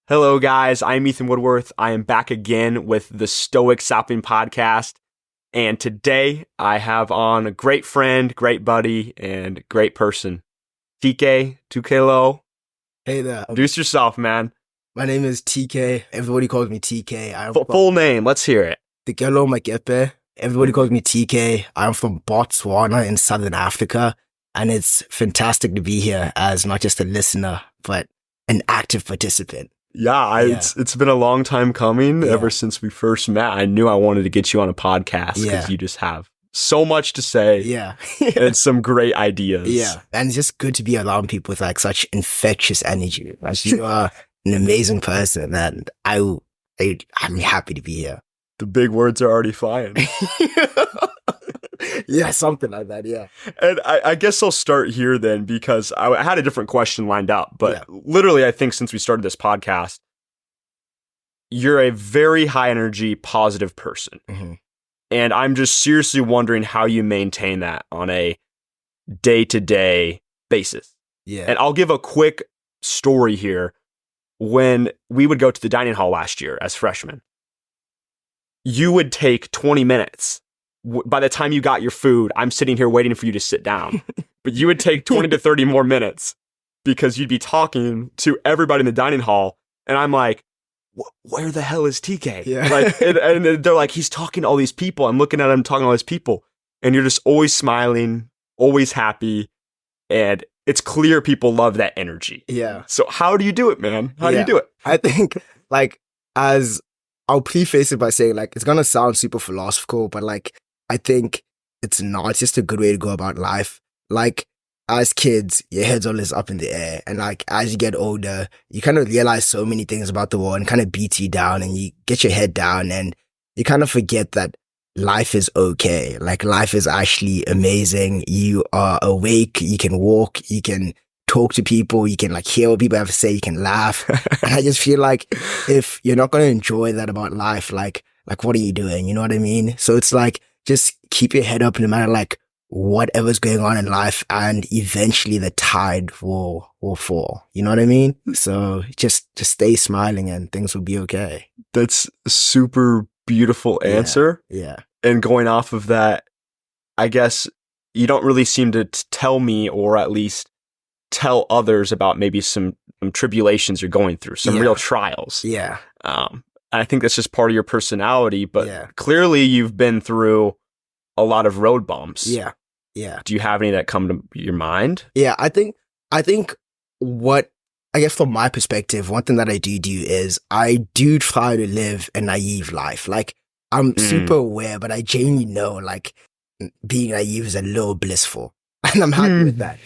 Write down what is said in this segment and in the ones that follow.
Hello, guys. I'm Ethan Woodworth. I am back again with the Stoic Sapling podcast. And today I have on a great friend, great buddy, and great person, Tokelo. Hey there. Introduce yourself, man. My name is TK. Everybody calls me TK. I'm Full name. Let's hear it. Tokelo Makepe. Everybody calls me TK. I'm from Botswana in Southern Africa. And it's fantastic to be here as not just a listener, but an active participant. Yeah, it's been a long time coming ever since we first met. I knew I wanted to get you on a podcast because you just have so much to say. Yeah. And some great ideas. Yeah. And it's just good to be around people with like such infectious energy. Like, you are an amazing person and I'm happy to be here. The big words are already flying. Yeah, something like that, yeah. And I guess I'll start here then because I had a different question lined up. But literally, I think since we started this podcast, you're a very high energy, positive person. Mm-hmm. And I'm just seriously wondering how you maintain that on a day-to-day basis. Yeah. And I'll give a quick story here. When we would go to the dining hall last year as freshmen, you would take 20 minutes. By the time you got your food, I'm sitting here waiting for you to sit down. But you would take 20 to 30 more minutes because you'd be talking to everybody in the dining hall. And I'm like, where the hell is TK? Yeah. Like, and they're like, he's talking to all these people. I'm looking at him talking to all these people. And you're just always smiling, always happy. And it's clear people love that energy. Yeah. So how do you do it, man? How do you do it? I think, like, as I'll preface it by saying, like, it's gonna sound super philosophical, but like, I think it's not. It's just a good way to go about life. Like, as kids, your head's always up in the air. And like, as you get older, you kind of realize so many things about the world and kind of beats you down and you get your head down and you kind of forget that life is okay. Like, life is actually amazing. You are awake. You can walk. You can talk to people. You can like hear what people have to say. You can laugh. And I just feel like if you're not going to enjoy that about life, like what are you doing? You know what I mean? So it's like, just keep your head up no matter like whatever's going on in life and eventually the tide will fall. You know what I mean? So just stay smiling and things will be okay. That's a super beautiful answer. Yeah. And going off of that, I guess you don't really seem to tell me or at least tell others about maybe some tribulations you're going through, some real trials. Yeah. I think that's just part of your personality, but clearly you've been through a lot of road bumps. Yeah. Yeah. Do you have any that come to your mind? Yeah. I think what, I guess from my perspective, one thing that I do is I do try to live a naive life. Like, I'm super aware, but I genuinely know like being naive is a little blissful and I'm happy with that.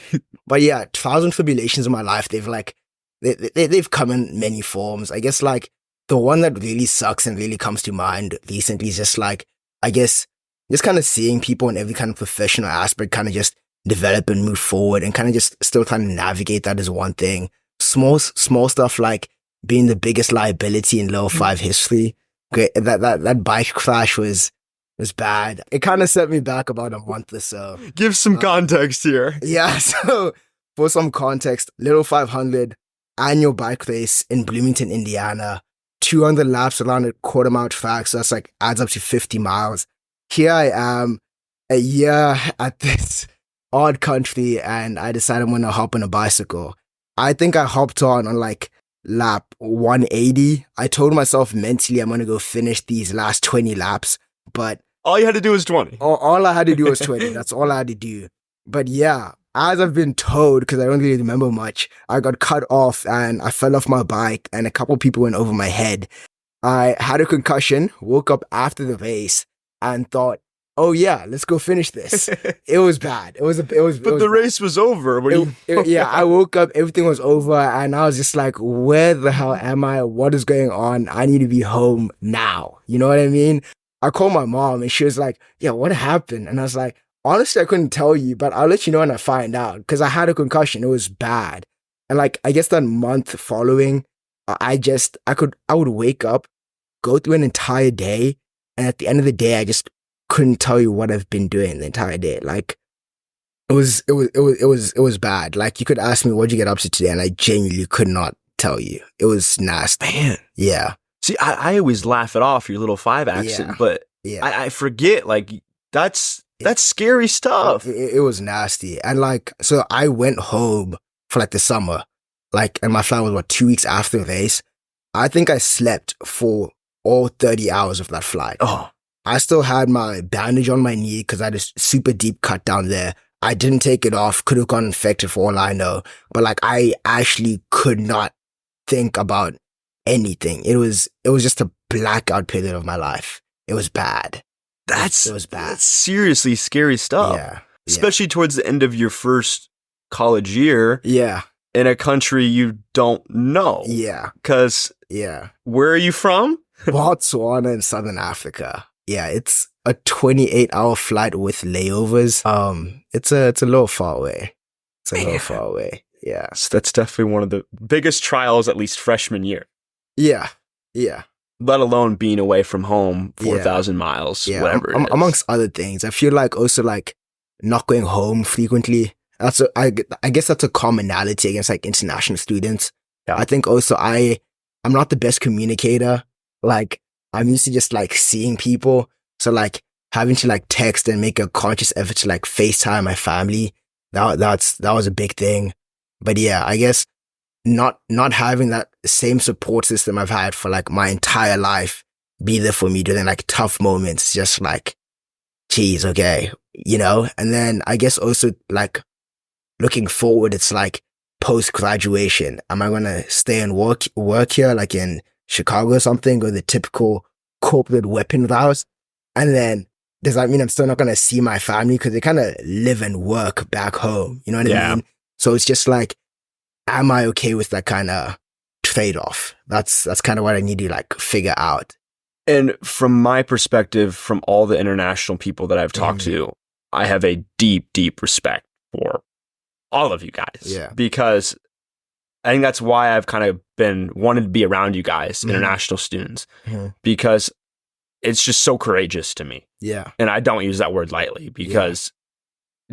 But yeah, trials and tribulations in my life, they've come in many forms. I guess like, the one that really sucks and really comes to mind recently is just like, I guess, just kind of seeing people in every kind of professional aspect kind of just develop and move forward and kind of just still trying to navigate that is one thing. Small stuff like being the biggest liability in level 5 history. Great. That bike crash was bad. It kind of set me back about a month or so. Give some context here. Yeah. So for some context, Little 500 annual bike race in Bloomington, Indiana. 200 laps around a quarter mile track, so that's like adds up to 50 miles. Here I am, a year at this odd country, and I decided I'm gonna hop on a bicycle. I think I hopped on like lap 180. I told myself mentally I'm gonna go finish these last 20 laps, but all you had to do was 20. All I had to do was 20. That's all I had to do. But yeah, as I've been told, because I don't really remember much, I got cut off and I fell off my bike and a couple people went over my head. I had a concussion, woke up after the race and thought, oh yeah, let's go finish this. It was bad. But the race was over. Yeah, I woke up, everything was over and I was just like, where the hell am I? What is going on? I need to be home now. You know what I mean? I called my mom and she was like, yeah, what happened? And I was like, honestly, I couldn't tell you, but I'll let you know when I find out because I had a concussion. It was bad. And like, I guess that month following, I would wake up, go through an entire day. And at the end of the day, I just couldn't tell you what I've been doing the entire day. Like, it was bad. Like, you could ask me, what'd you get up to today? And I genuinely could not tell you. It was nasty. Man. Yeah. See, I always laugh it off, your little 5 accent, Yeah. but Yeah. I forget, like, that's scary stuff. It was nasty. And like, so I went home for like the summer, like, and my flight was 2 weeks after the race. I think I slept for all 30 hours of that flight. Oh, I still had my bandage on my knee because I had a super deep cut down there. I didn't take it off. Could have gotten infected for all I know. But like, I actually could not think about anything. It was just a blackout period of my life. It was bad. it was bad. That's seriously scary stuff. Yeah. Especially towards the end of your first college year Yeah. in a country you don't know. Yeah. Because Yeah. where are you from? Botswana in Southern Africa. Yeah, it's a 28-hour flight with layovers. It's a little far away. It's a little far away. Yeah. So that's definitely one of the biggest trials, at least freshman year. Yeah. Yeah. Let alone being away from home 4,000 miles, Yeah. whatever it is. Amongst other things, I feel like also like not going home frequently. I guess that's a commonality against like international students. Yeah. I think also I'm not the best communicator. Like I'm used to just like seeing people. So like having to like text and make a conscious effort to like FaceTime my family. That was a big thing. But yeah, I guess not having that same support system I've had for like my entire life be there for me during like tough moments. Just like, geez, okay, you know? And then I guess also like looking forward, it's like post graduation. Am I going to stay and work here, like in Chicago or something, or the typical corporate weapon route? And then does that mean I'm still not going to see my family? Because they kind of live and work back home. You know what I mean? So it's just like, am I okay with that kind of trade-off? That's kind of what I need to like figure out. And from my perspective, from all the international people that I've talked to, I have a deep, deep respect for all of you guys. Yeah. Because I think that's why I've kind of been wanted to be around you guys, international students, because it's just so courageous to me. Yeah. And I don't use that word lightly, because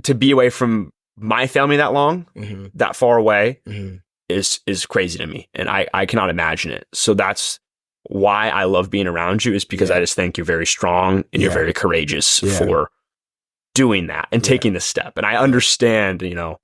to be away from my family that long, that far away, is crazy to me. And I cannot imagine it. So that's why I love being around you, is because I just think you're very strong and you're very courageous for doing that and taking the step. And I understand, you know,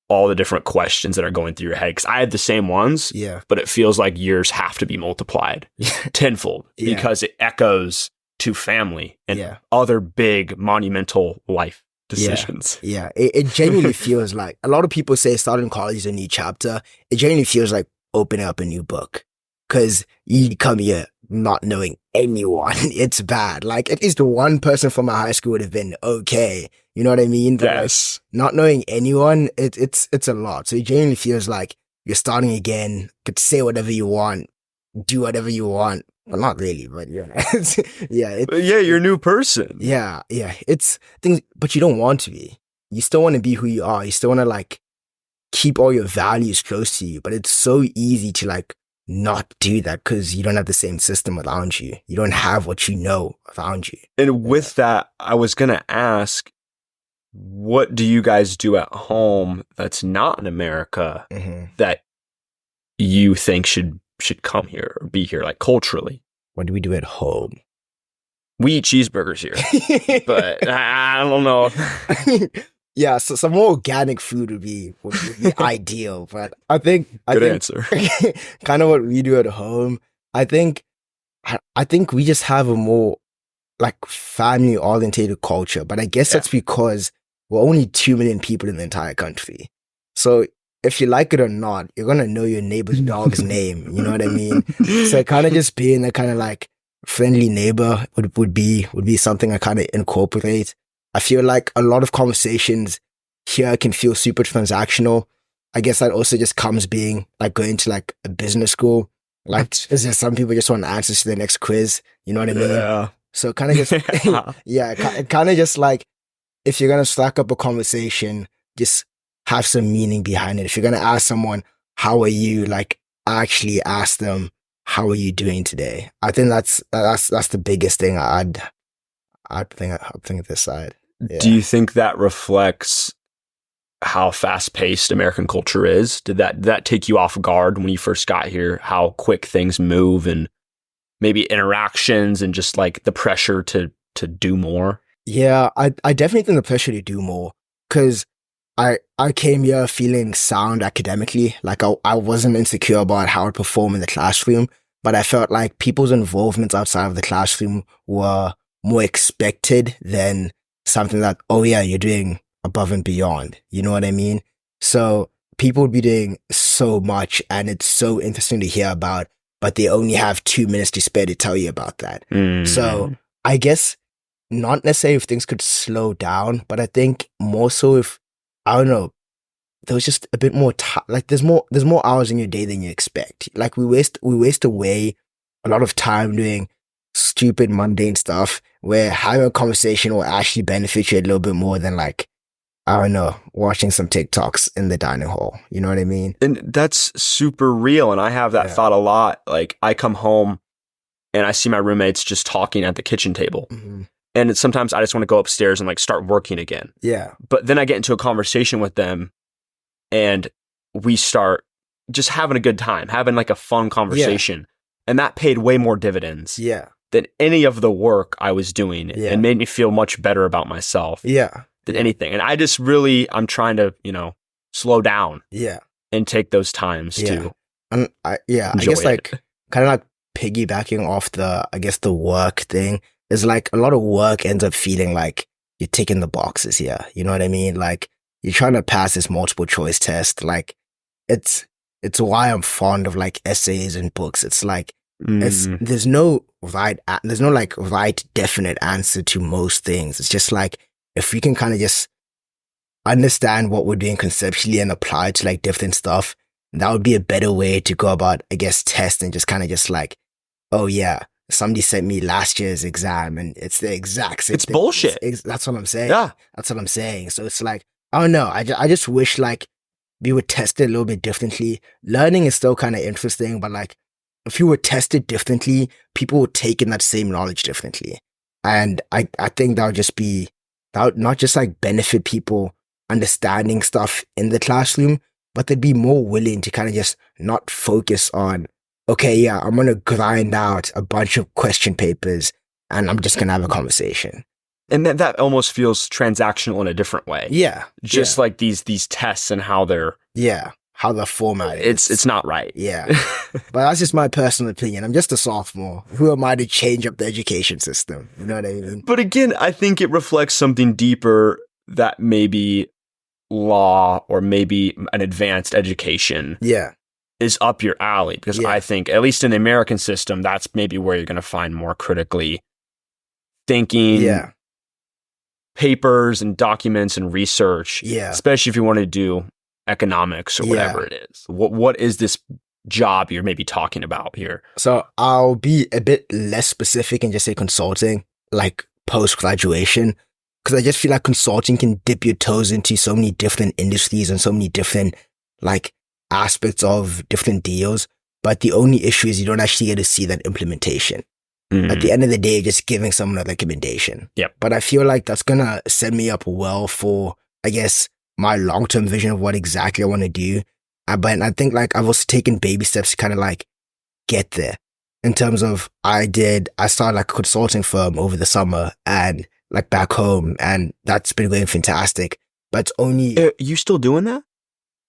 all the different questions that are going through your head, because I had the same ones, but it feels like yours have to be multiplied tenfold because it echoes to family and other big monumental life decisions. Yeah. It genuinely feels like, a lot of people say starting college is a new chapter. It genuinely feels like opening up a new book, because you come here not knowing anyone. It's bad. Like at least one person from my high school would have been okay. You know what I mean? But Yes. like, not knowing anyone, it's a lot. So it genuinely feels like you're starting again, could say whatever you want, do whatever you want. Well, not really, but yeah. You're a new person. Yeah. It's things, but you don't want to be. You still want to be who you are. You still want to like keep all your values close to you. But it's so easy to like not do that because you don't have the same system around you. You don't have what you know around you. And with that, I was going to ask, what do you guys do at home that's not in America that you think should come here or be here, like culturally? What do we do at home? We eat cheeseburgers here, but I don't know. Yeah, so some more organic food would be ideal, but I think answer. Kind of what we do at home. I think we just have a more like family oriented culture, but I guess that's because we're only 2 million people in the entire country. So if you like it or not, you're gonna know your neighbor's dog's name. You know what I mean? So kind of just being a kind of like friendly neighbor would be something I kind of incorporate. I feel like a lot of conversations here can feel super transactional. I guess that also just comes being like going to like a business school. Like some people just want answers to the next quiz. You know what I mean? Yeah. So kind of just, kind of just like, if you're going to stack up a conversation, just have some meaning behind it. If you're going to ask someone, how are you? Like actually ask them, how are you doing today? I think that's the biggest thing I'd think at this side. Yeah. Do you think that reflects how fast-paced American culture is? Did that take you off guard when you first got here? How quick things move, and maybe interactions, and just like the pressure to do more? Yeah, I definitely think the pressure to do more, because I came here feeling sound academically. Like I wasn't insecure about how I perform in the classroom, but I felt like people's involvements outside of the classroom were more expected than something that, oh yeah, you're doing above and beyond. You know what I mean? So people would be doing so much, and it's so interesting to hear about, but they only have 2 minutes to spare to tell you about that. So I guess not necessarily if things could slow down, but I think more so if, I don't know, there was just a bit more like there's more hours in your day than you expect. Like we waste away a lot of time doing stupid mundane stuff, where having a conversation will actually benefit you a little bit more than, like, I don't know, watching some TikToks in the dining hall. You know what I mean? And that's super real. And I have that thought a lot. Like, I come home and I see my roommates just talking at the kitchen table. Mm-hmm. And sometimes I just want to go upstairs and like start working again. Yeah. But then I get into a conversation with them and we start just having a good time, having like a fun conversation. Yeah. And that paid way more dividends than any of the work I was doing, and made me feel much better about myself than anything. And I just really, I'm trying to, slow down and take those times to and I guess like kind of like piggybacking off the work thing is like a lot of work ends up feeling like you're ticking the boxes here. You know what I mean? Like you're trying to pass this multiple choice test. Like it's why I'm fond of like essays and books. It's like there's no right definite answer to most things. It's just like if we can kind of just understand what we're doing conceptually and apply it to like different stuff, that would be a better way to go about, I guess, test, and just kind of just like, oh yeah, somebody sent me last year's exam and it's the exact same It's thing. bullshit. That's what I'm saying. Yeah. That's what I'm saying. So it's like, I don't know. I just wish like we would test it a little bit differently. Learning is still kind of interesting, but like if you were tested differently, people would take in that same knowledge differently. And I think that would not just like benefit people understanding stuff in the classroom, but they'd be more willing to kind of just not focus on, okay, yeah, I'm going to grind out a bunch of question papers and I'm just going to have a conversation. And that almost feels transactional in a different way. Yeah. Just like these tests and how they're... Yeah. How they're formatted. It's not right. Yeah. But that's just my personal opinion. I'm just a sophomore. Who am I to change up the education system? You know what I mean? But again, I think it reflects something deeper, that maybe law or maybe an advanced education is up your alley. Because I think, at least in the American system, that's maybe where you're going to find more critically thinking papers and documents and research, especially if you want to do economics or whatever it is. What is this job you're maybe talking about here? So I'll be a bit less specific and just say consulting, like post-graduation, because I just feel like consulting can dip your toes into so many different industries and so many different like aspects of different deals. But the only issue is you don't actually get to see that implementation. At the end of the day, just giving someone a recommendation. Yep. But I feel like that's going to set me up well for, I guess, my long-term vision of what exactly I want to do. But I think like I've also taken baby steps to kind of like get there, in terms of I started like a consulting firm over the summer and like back home, and that's been going fantastic. But it's only... you still doing that?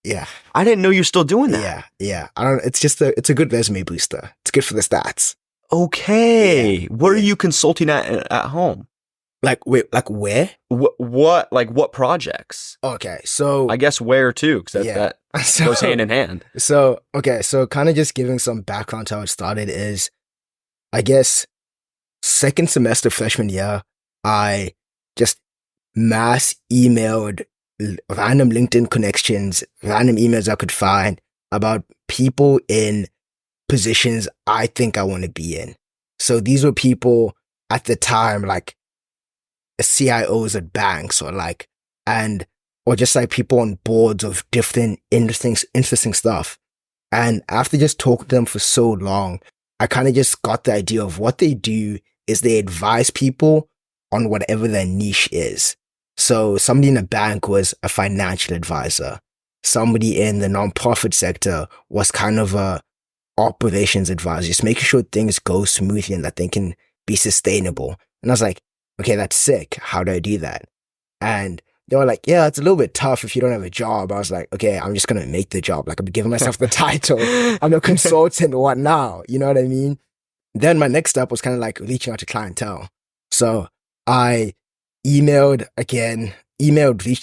Yeah. I didn't know you're still doing that. Yeah. It's a good resume booster. It's good for the stats. Okay. What are you consulting at home? Like, wait, like where? What projects? Okay, so... I guess where too, because that goes hand in hand. So kind of just giving some background to how it started is, I guess, second semester freshman year, I just mass emailed random LinkedIn connections, random emails I could find about people in positions I think I want to be in. So these were people at the time, like CIOs at banks, or just like people on boards of different interesting stuff. And after just talking to them for so long, I kind of just got the idea of what they do is they advise people on whatever their niche is. So somebody in a bank was a financial advisor. Somebody in the nonprofit sector was kind of a operations advisor, just making sure things go smoothly and that they can be sustainable. And I was like, okay, that's sick. How do I do that? And they were like, yeah, it's a little bit tough if you don't have a job. I was like, okay, I'm just going to make the job. Like, I'm giving myself the title. I'm a consultant. What now? You know what I mean? Then my next step was kind of like reaching out to clientele. So I reached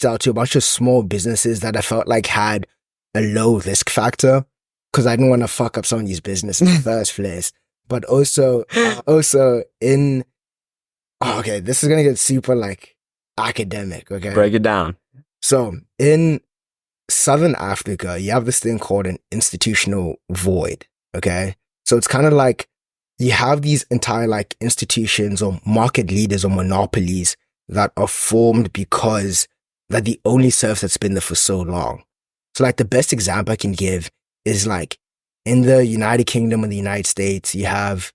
out to a bunch of small businesses that I felt like had a low risk factor because I didn't want to fuck up some of these businesses in the first place. But also okay, this is going to get super like academic, okay? Break it down. So in Southern Africa, you have this thing called an institutional void, okay? So it's kind of like you have these entire like institutions or market leaders or monopolies that are formed because they're the only service that's been there for so long. So like the best example I can give is like in the United Kingdom and the United States, you have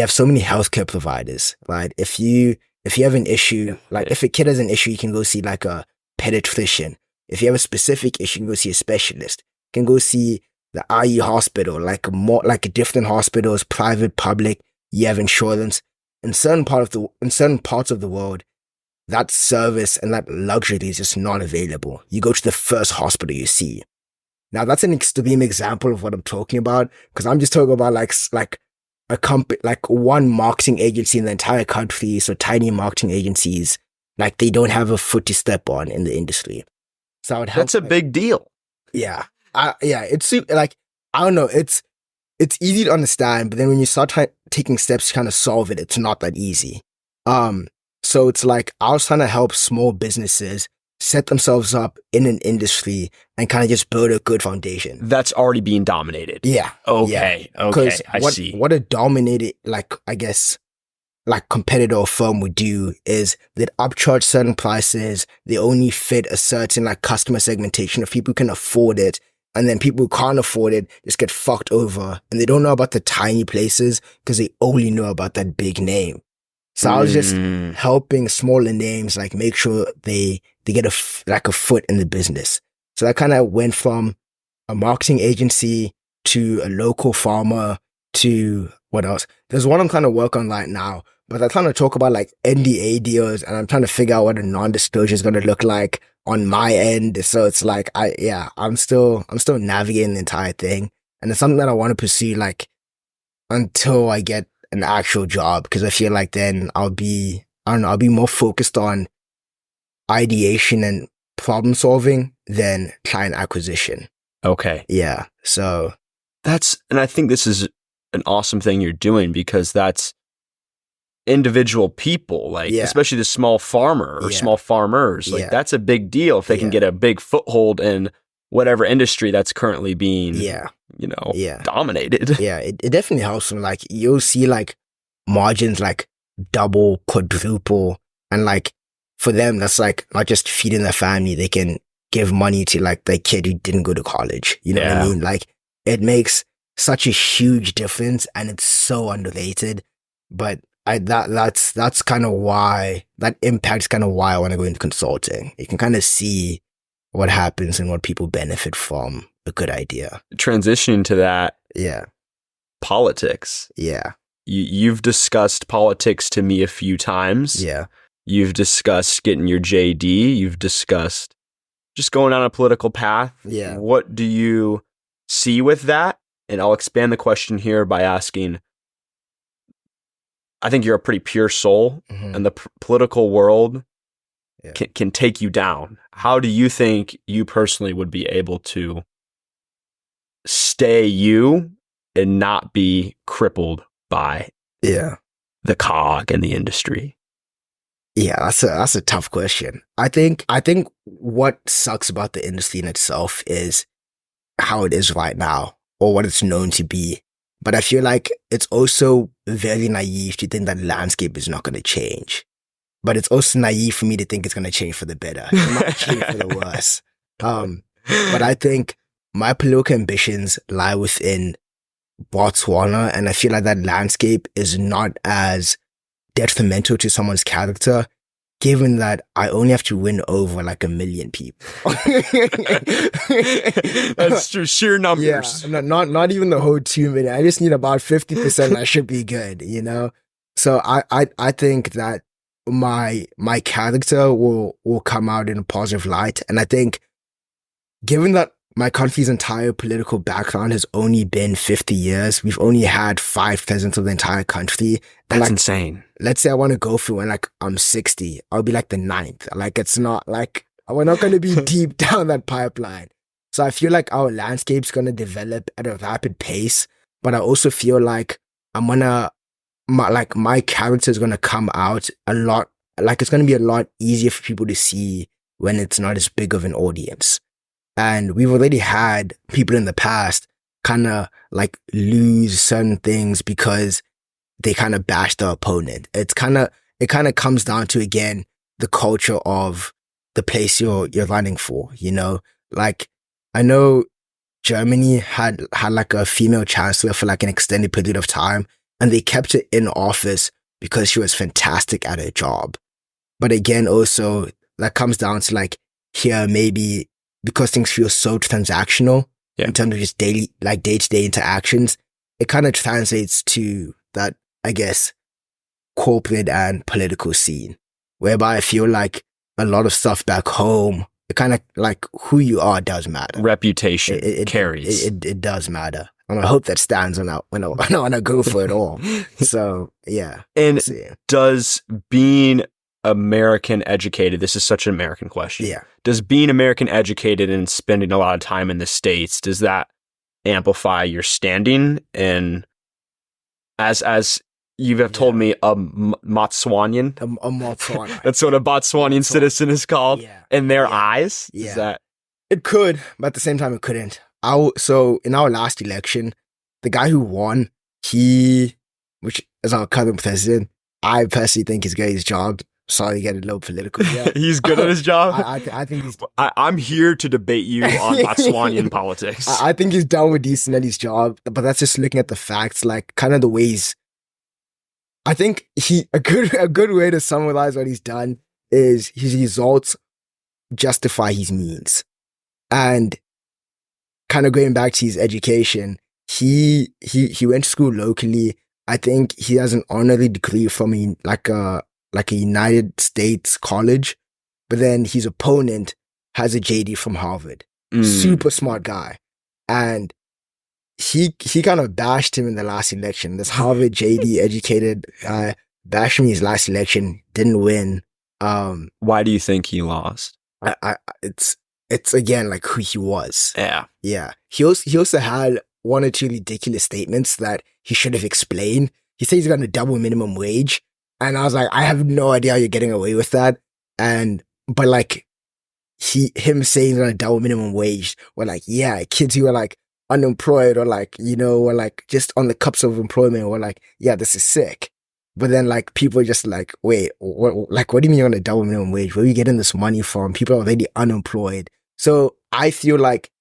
so many healthcare providers, right? If you have an issue, like if a kid has an issue, you can go see like a pediatrician. If you have a specific issue, you can go see a specialist. You can go see the IE hospital, like different hospitals, private, public. You have insurance. In certain parts of the world, that service and that luxury is just not available. You go to the first hospital you see. Now that's an extreme example of what I'm talking about, because I'm just talking about like a company, like one marketing agency in the entire country. So tiny marketing agencies, like they don't have a foot to step on in the industry. So that's a big deal. Yeah. It's like, I don't know. It's easy to understand, but then when you start taking steps to kind of solve it, it's not that easy. So it's like, I was trying to help small businesses set themselves up in an industry and kind of just build a good foundation. That's already being dominated. Yeah. Okay. Yeah. Okay. I see. What a dominated, like, I guess, like competitor or firm would do is they'd upcharge certain prices. They only fit a certain like customer segmentation of people who can afford it. And then people who can't afford it just get fucked over. And they don't know about the tiny places because they only know about that big name. So I was just helping smaller names, like make sure they get a foot in the business. So that kind of went from a marketing agency to a local farmer to what else? There's one I'm kind of working on right now, but I'm trying to talk about like NDA deals and I'm trying to figure out what a non-disclosure is going to look like on my end. So it's like, I'm still navigating the entire thing. And it's something that I want to pursue like until I get an actual job, because I feel like then I'll be more focused on ideation and problem solving than client acquisition. Okay. Yeah. So and I think this is an awesome thing you're doing, because that's individual people, like especially the small farmer or small farmers, like that's a big deal if they can get a big foothold in whatever industry that's currently being dominated. Yeah, it definitely helps them. Like you'll see like margins like double, quadruple, and like for them that's like not just feeding their family, they can give money to like the kid who didn't go to college. You know what I mean? Like it makes such a huge difference and it's so underrated. But that's kind of why that impact's kind of why I want to go into consulting. You can kind of see what happens and what people benefit from a good idea. Transitioning to that. Yeah. Politics. Yeah. You've discussed politics to me a few times. Yeah. You've discussed getting your JD. You've discussed just going down a political path. Yeah. What do you see with that? And I'll expand the question here by asking, I think you're a pretty pure soul, and the political world can take you down. How do you think you personally would be able to stay you and not be crippled by the cog in the industry? Yeah, that's a tough question. I think what sucks about the industry in itself is how it is right now, or what it's known to be. But I feel like it's also very naive to think that landscape is not going to change. But it's also naive for me to think it's going to change for the better. It might change for the worse. But I think my political ambitions lie within Botswana, and I feel like that landscape is not as detrimental to someone's character given that I only have to win over like 1 million people. That's true. Sheer numbers. Yeah, not even the whole 2 million. I just need about 50%. I should be good, you know? So I think that my character will come out in a positive light. And I think given that my country's entire political background has only been 50 years, we've only had 5 presidents of the entire country. And That's insane. Let's say I want to go through when like I'm 60, I'll be like the 9th. Like it's not like, we're not going to be deep down that pipeline. So I feel like our landscape's going to develop at a rapid pace, but I also feel like my character is going to come out a lot, like it's going to be a lot easier for people to see when it's not as big of an audience. And we've already had people in the past kind of like lose certain things because they kind of bash the opponent. It kind of comes down to, again, the culture of the place you're running for, you know? Like, I know Germany had like a female chancellor for like an extended period of time, and they kept her in office because she was fantastic at her job. But again, also that comes down to like here, maybe because things feel so transactional in terms of just day-to-day interactions, it kind of translates to that, I guess, corporate and political scene, whereby I feel like a lot of stuff back home, it kind of like who you are does matter. Reputation carries. It does matter. And I hope that stands when I go for it all. So, yeah. And does being American educated, this is such an American question. Yeah. Does being American educated and spending a lot of time in the States, does that amplify your standing? And as you have told me, a Botswanian. A Botswana. That's what a Botswanian citizen is called in their eyes. Yeah. Is that? It could, but at the same time, it couldn't. So in our last election, the guy who won, which is our current president, I personally think he's good at his job. Sorry to get a little political. Yeah. He's good at his job? I think he's... I'm here to debate you on Botswanian politics. I think he's done with decent at his job, but that's just looking at the facts, like kind of the ways. I think a good way to summarize what he's done is his results justify his means. And kind of going back to his education, he went to school locally. I think he has an honorary degree from a United States college, but then his opponent has a JD from Harvard. Super smart guy. And he kind of bashed him in the last election. This Harvard JD educated guy bashed him in his last election, didn't win. Why do you think he lost? It's again like who he was. Yeah. Yeah. He also had 1 or 2 ridiculous statements that he should have explained. He said he's got a double minimum wage. And I was like, I have no idea how you're getting away with that. But like him saying on a double minimum wage, were like, yeah, kids who are like unemployed or like, you know, or like just on the cups of employment were like, yeah, this is sick. But then like people are just like, wait, what do you mean you're on a double minimum wage? Where are you getting this money from? People are already unemployed. So I feel like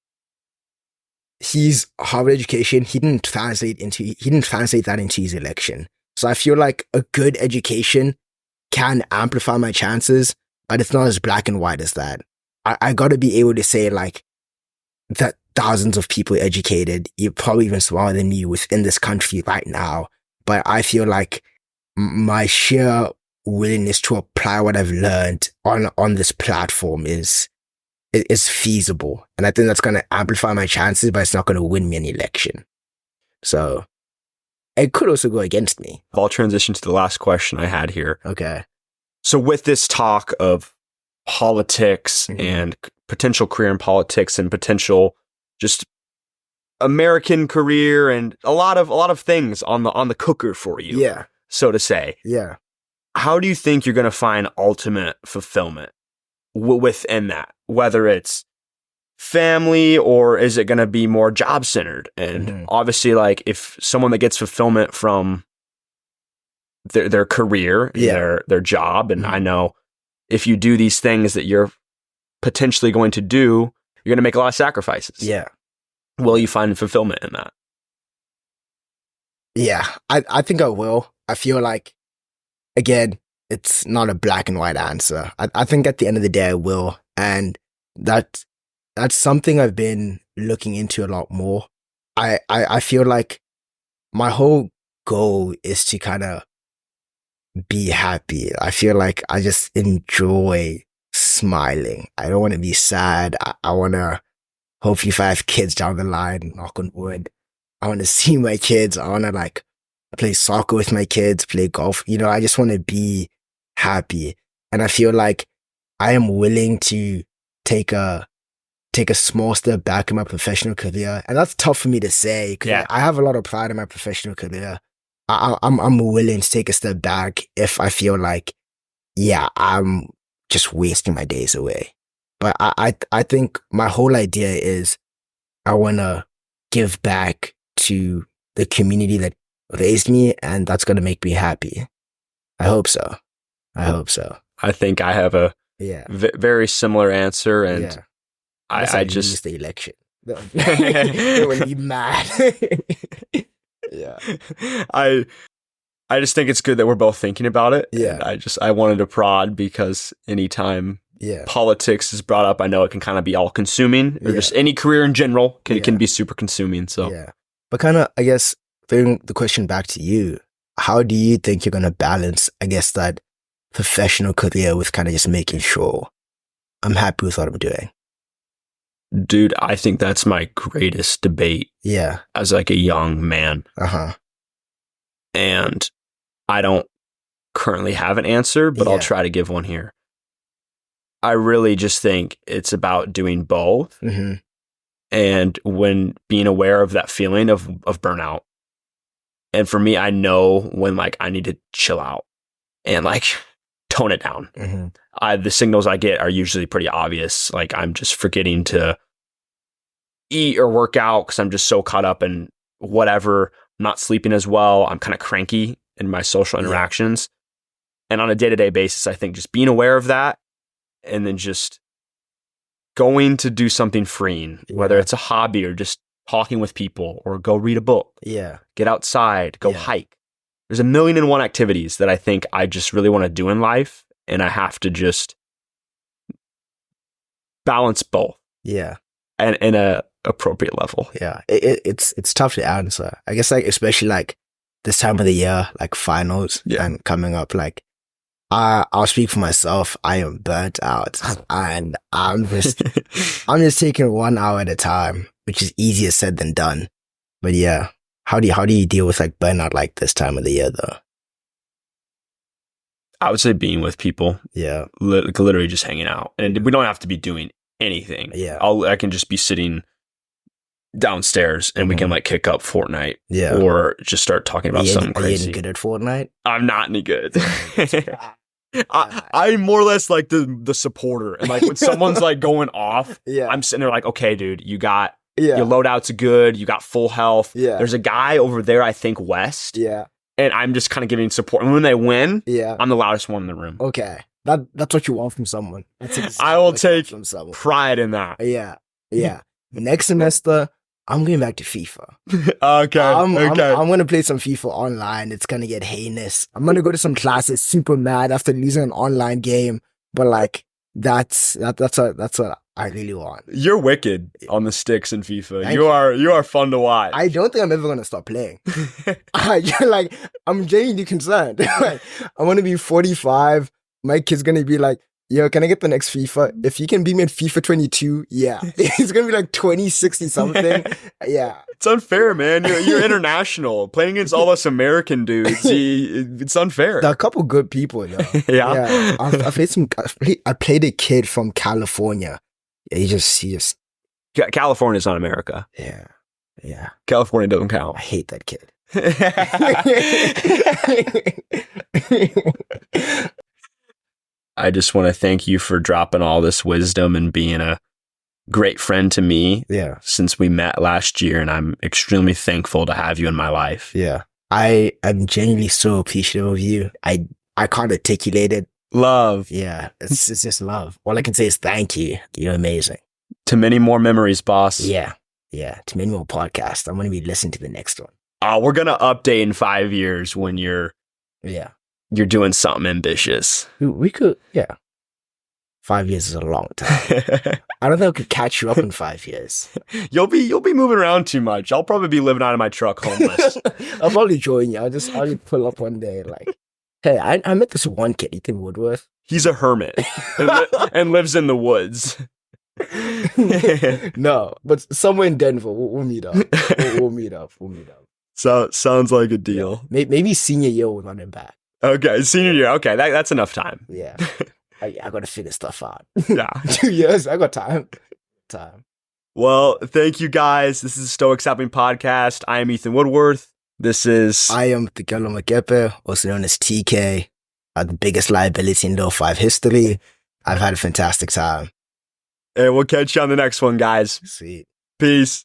his Harvard education, he didn't translate that into his election. So I feel like a good education can amplify my chances, but it's not as black and white as that. I got to be able to say like that thousands of people educated, you're probably even smarter than me within this country right now. But I feel like my sheer willingness to apply what I've learned on this platform is feasible. And I think that's going to amplify my chances, but it's not going to win me an election. So it could also go against me. I'll transition to the last question I had here. Okay. So with this talk of politics and potential career in politics and potential just American career and a lot of things on the cooker for you. Yeah. So to say. Yeah. How do you think you're going to find ultimate fulfillment within that? Whether it's family or is it going to be more job centered? And obviously, like if someone that gets fulfillment from their career, their job, and I know if you do these things that you're potentially going to do, you're going to make a lot of sacrifices. Yeah. Will you find fulfillment in that? Yeah, I think I will. I feel like, again, it's not a black and white answer. I think at the end of the day I will. And that's something I've been looking into a lot more. I feel like my whole goal is to kind of be happy. I feel like I just enjoy smiling. I don't want to be sad. I want to, hopefully if I have kids down the line, knock on wood, I want to see my kids. I want to like play soccer with my kids, play golf. You know, I just want to be happy. And I feel like I am willing to take a small step back in my professional career. And that's tough for me to say because I have a lot of pride in my professional career. I'm willing to take a step back if I feel like, I'm just wasting my days away. But I think my whole idea is I want to give back to the community that raised me, and that's going to make me happy. I hope so. I think I have a very similar answer, and I just lose the election. They would be mad. Yeah. I just think it's good that we're both thinking about it. Yeah. I wanted to prod because anytime politics is brought up, I know it can kind of be all consuming, or just any career in general can be super consuming. So but kind of, I guess, throwing the question back to you, how do you think you're going to balance, I guess, that professional career with kind of just making sure I'm happy with what I'm doing? Dude, I think that's my greatest debate. Yeah. As like a young man. And I don't currently have an answer, but I'll try to give one here. I really just think it's about doing both. Mm-hmm. And when being aware of that feeling of burnout. And for me, I know when like I need to chill out and like tone it down. Mm-hmm. The signals I get are usually pretty obvious. Like I'm just forgetting to eat or work out because I'm just so caught up in whatever. I'm not sleeping as well. I'm kind of cranky in my social interactions. And on a day-to-day basis, I think just being aware of that and then just going to do something freeing, whether it's a hobby or just talking with people or go read a book. Yeah. Get outside, go hike. There's 1,000,001 activities that I think I just really want to do in life. And I have to just balance both. Yeah. And in a appropriate level. Yeah. It's tough to answer. I guess like, especially like this time of the year, like finals and coming up, like I'll speak for myself. I am burnt out and I'm just taking 1 hour at a time, which is easier said than done. But yeah, how do you deal with like burnout like this time of the year though? I would say being with people. Yeah. Literally just hanging out. And we don't have to be doing anything. Yeah. I can just be sitting downstairs and we can like kick up Fortnite. Yeah. Or just start talking about something crazy. Are you any good at Fortnite? I'm not any good. I'm more or less like the supporter. And like when someone's like going off, I'm sitting there like, okay, dude, you got your loadout's good, you got full health. Yeah. There's a guy over there, I think West. Yeah. And I'm just kind of giving support. And when they win, I'm the loudest one in the room. Okay. That's what you want from someone. That's exactly I will take from someone. Pride in that. Yeah. Yeah. Next semester, I'm going back to FIFA. Okay. I'm going to play some FIFA online. It's going to get heinous. I'm going to go to some classes super mad after losing an online game. But like, that's what I really want. You're wicked on the sticks in FIFA. Thank you are fun to watch. I don't think I'm ever going to stop playing. Like, I'm genuinely concerned. Like, I'm going to be 45. My kid's going to be like, yo, can I get the next FIFA? If you can beat me at FIFA 22, yeah. It's going to be like 2060 something. Yeah. It's unfair, man. You're international. Playing against all us American dudes, it's unfair. There are a couple good people, though. Yeah. I played a kid from California. Yeah, he just. California's not America. Yeah. Yeah. California doesn't count. I hate that kid. I just want to thank you for dropping all this wisdom and being a great friend to me since we met last year. And I'm extremely thankful to have you in my life. Yeah. I am genuinely so appreciative of you. I can't articulate it. Love. Yeah. It's just love. All I can say is thank you. You're amazing. To many more memories, boss. Yeah. Yeah. To many more podcasts. I'm going to be listening to the next one. We're going to update in 5 years when you're you're doing something ambitious. We could, yeah. 5 years is a long time. I don't think I could catch you up in 5 years. You'll be moving around too much. I'll probably be living out of my truck homeless. I'll probably join you. I'll just pull up one day like, hey, I met this one kid, Ethan Woodworth. He's a hermit and lives in the woods. No, but somewhere in Denver, we'll meet up. We'll meet up. So sounds like a deal. Yeah. Maybe senior year we'll run him back. Okay, senior year. Okay, that's enough time. Yeah. I gotta figure stuff out. Yeah. 2 years, I got time. Well, thank you guys. This is the Stoic Sapling Podcast. I am Ethan Woodworth. This is... I am Tokelo Makepe, also known as TK, the biggest liability in Low 5 history. I've had a fantastic time. And we'll catch you on the next one, guys. Sweet. Peace.